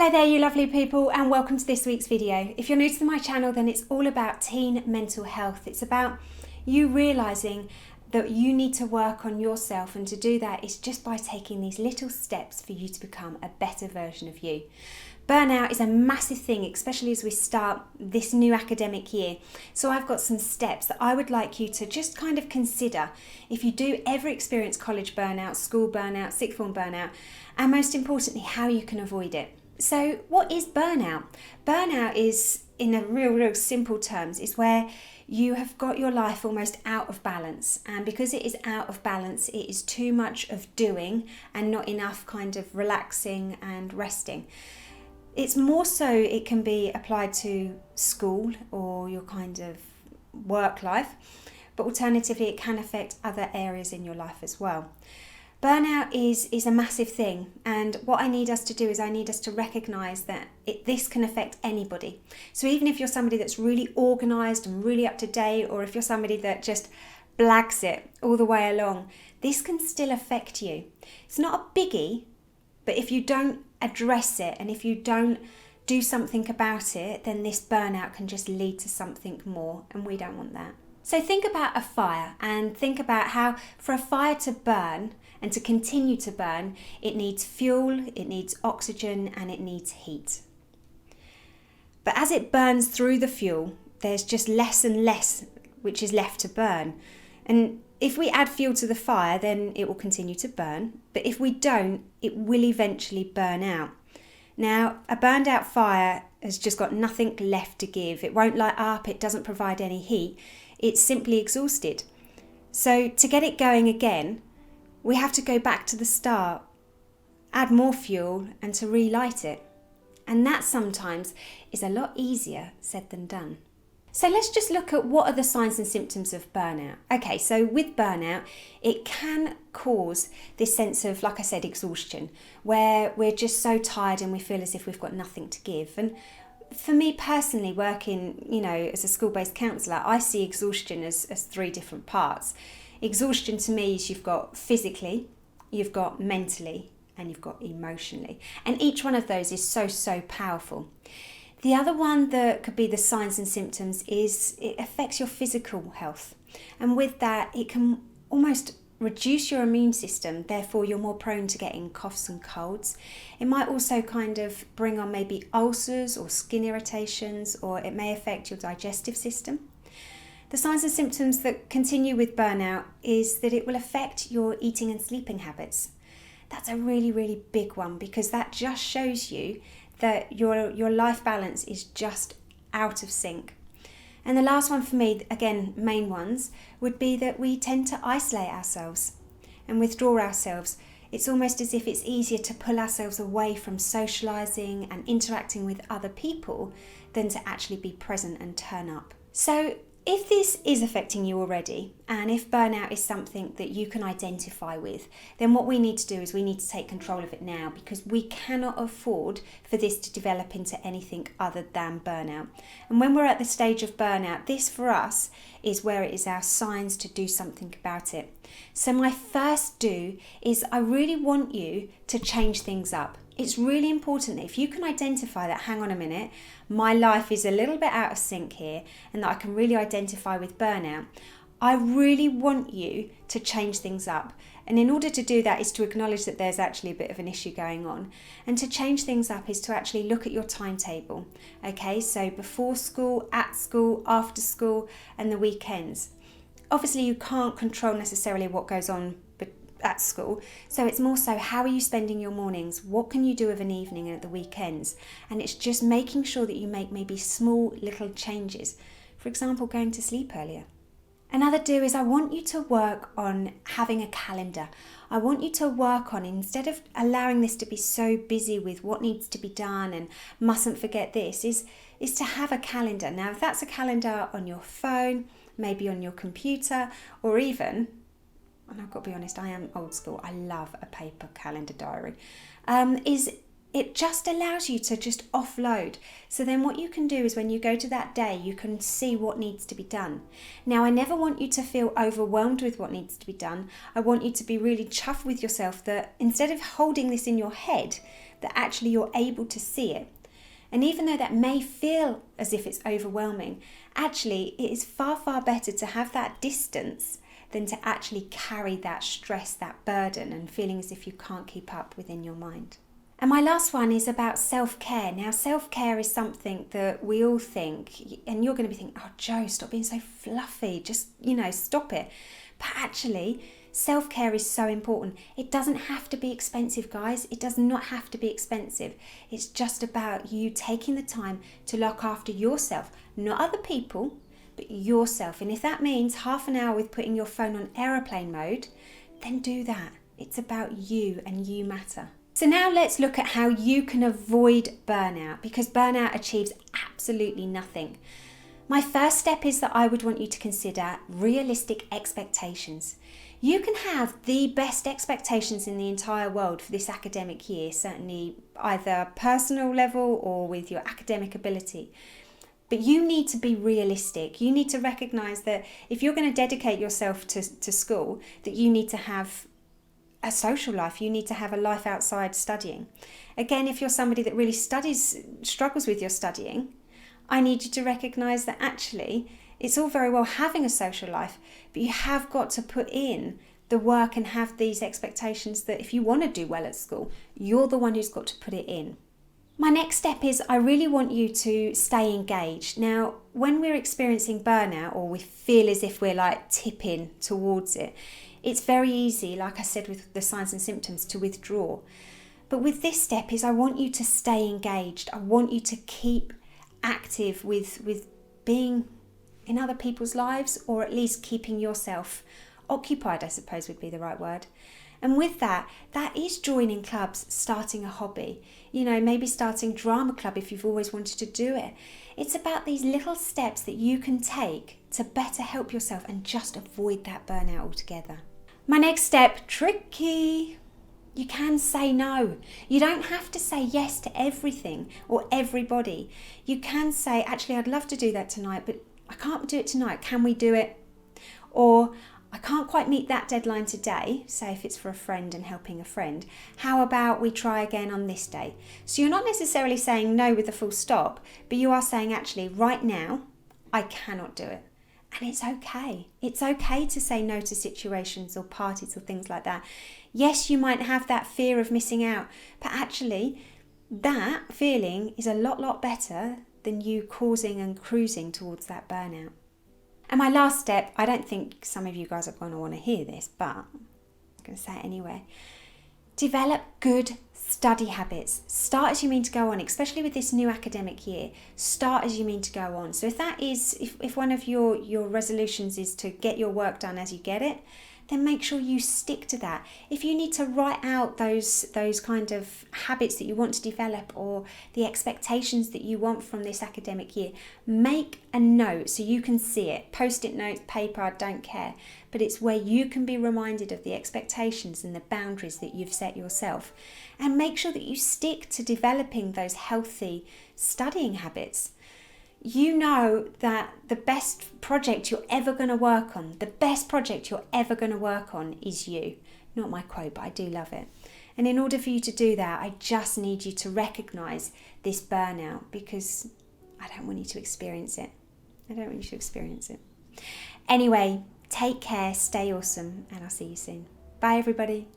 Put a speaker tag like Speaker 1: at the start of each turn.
Speaker 1: Hello there you lovely people, and welcome to this week's video. If you're new to my channel, then it's all about teen mental health. It's about you realising that you need to work on yourself, and to do that is just by taking these little steps for you to become a better version of you. Burnout is a massive thing, especially as we start this new academic year. So I've got some steps that I would like you to just kind of consider if you do ever experience college burnout, school burnout, sixth form burnout, and most importantly, how you can avoid it. So what is burnout? Burnout is, in a real simple terms, is where you have got your life almost out of balance. And because it is out of balance, it is too much of doing and not enough kind of relaxing and resting. It's more so it can be applied to school or your kind of work life, but alternatively it can affect other areas in your life as well. Burnout is a massive thing, and what I need us to do is I need us to recognise that this can affect anybody. So even if you're somebody that's really organised and really up to date, or if you're somebody that just blags it all the way along, this can still affect you. It's not a biggie, but if you don't address it and if you don't do something about it, then this burnout can just lead to something more, and we don't want that. So think about a fire, and think about how for a fire to burn and to continue to burn, it needs fuel, it needs oxygen, and it needs heat. But as it burns through the fuel, there's just less and less which is left to burn. And if we add fuel to the fire, then it will continue to burn. But if we don't, it will eventually burn out. Now, a burned out fire has just got nothing left to give. It won't light up, it doesn't provide any heat. It's simply exhausted. So to get it going again, we have to go back to the start, add more fuel, and to relight it. And that sometimes is a lot easier said than done. So let's just look at what are the signs and symptoms of burnout. Okay, so with burnout, it can cause this sense of, like I said, exhaustion, where we're just so tired and we feel as if we've got nothing to give. And for me personally, working, as a school-based counsellor, I see exhaustion as three different parts. Exhaustion to me is you've got physically, you've got mentally, and you've got emotionally. And each one of those is so powerful. The other one that could be the signs and symptoms is it affects your physical health. And with that, it can almost reduce your immune system, therefore you're more prone to getting coughs and colds. It might also kind of bring on maybe ulcers or skin irritations, or it may affect your digestive system. The signs and symptoms that continue with burnout is that it will affect your eating and sleeping habits. That's a really big one, because that just shows you that your life balance is just out of sync. And the last one for me, again, main ones, would be that we tend to isolate ourselves and withdraw ourselves. It's almost as if it's easier to pull ourselves away from socialising and interacting with other people than to actually be present and turn up. So if this is affecting you already, and if burnout is something that you can identify with, then what we need to do is we need to take control of it now, because we cannot afford for this to develop into anything other than burnout. And when we're at the stage of burnout, this for us is where it is our signs to do something about it. So my first do is I really want you to change things up. It's really important that if you can identify that, hang on a minute, my life is a little bit out of sync here, and that I can really identify with burnout, I really want you to change things up. And in order to do that is to acknowledge that there's actually a bit of an issue going on. And to change things up is to actually look at your timetable. Okay, so before school, at school, after school, and the weekends. Obviously you can't control necessarily what goes on at school, so it's more so how are you spending your mornings, what can you do of an evening and at the weekends, and it's just making sure that you make maybe small little changes. For example, going to sleep earlier. Another do is I want you to work on having a calendar. I want you to work on, instead of allowing this to be so busy with what needs to be done and mustn't forget this, is to have a calendar. Now if that's a calendar on your phone, maybe on your computer, or even, and I've got to be honest, I am old school, I love a paper calendar diary, it just allows you to just offload. So then what you can do is when you go to that day, you can see what needs to be done. Now, I never want you to feel overwhelmed with what needs to be done. I want you to be really chuffed with yourself that instead of holding this in your head, that actually you're able to see it. And even though that may feel as if it's overwhelming, actually it is far, far better to have that distance than to actually carry that stress, that burden, and feeling as if you can't keep up within your mind. And my last one is about self-care. Now, self-care is something that we all think, and you're going to be thinking, oh, Jo, stop being so fluffy. Just, stop it. But actually, self-care is so important. It doesn't have to be expensive, guys. It does not have to be expensive. It's just about you taking the time to look after yourself, not other people, but yourself. And if that means half an hour with putting your phone on aeroplane mode, then do that. It's about you, and you matter. So now let's look at how you can avoid burnout, because burnout achieves absolutely nothing. My first step is that I would want you to consider realistic expectations. You can have the best expectations in the entire world for this academic year, certainly either personal level or with your academic ability. But you need to be realistic. You need to recognise that if you're going to dedicate yourself to school, that you need to have a social life. You need to have a life outside studying. Again, if you're somebody that really struggles with your studying, I need you to recognise that actually it's all very well having a social life, but you have got to put in the work and have these expectations that if you want to do well at school, you're the one who's got to put it in. My next step is I really want you to stay engaged. Now, when we're experiencing burnout, or we feel as if we're like tipping towards it, it's very easy, like I said with the signs and symptoms, to withdraw. But with this step is I want you to stay engaged. I want you to keep active with being in other people's lives, or at least keeping yourself occupied, I suppose would be the right word. And with that is joining clubs, starting a hobby, maybe starting drama club if you've always wanted to do it. It's about these little steps that you can take to better help yourself and just avoid that burnout altogether. My next step, tricky. You can say no. You don't have to say yes to everything or everybody. You can say, actually, I'd love to do that tonight, but I can't do it tonight. Can we do it? Or I can't quite meet that deadline today, say if it's for a friend and helping a friend. How about we try again on this day? So you're not necessarily saying no with a full stop, but you are saying, actually, right now, I cannot do it. And it's okay. It's okay to say no to situations or parties or things like that. Yes, you might have that fear of missing out, but actually that feeling is a lot better than you causing and cruising towards that burnout. And my last step, I don't think some of you guys are going to want to hear this, but I'm going to say it anyway. Develop good study habits. Start as you mean to go on, especially with this new academic year. Start as you mean to go on. So if one of your resolutions is to get your work done as you get it, then make sure you stick to that. If you need to write out those kind of habits that you want to develop, or the expectations that you want from this academic year, make a note so you can see it. Post-it notes, paper, I don't care. But it's where you can be reminded of the expectations and the boundaries that you've set yourself. And make sure that you stick to developing those healthy studying habits. You know that the best project you're ever going to work on, is you. Not my quote, but I do love it. And in order for you to do that, I just need you to recognise this burnout, because I don't want you to experience it. Anyway, take care, stay awesome, and I'll see you soon. Bye, everybody.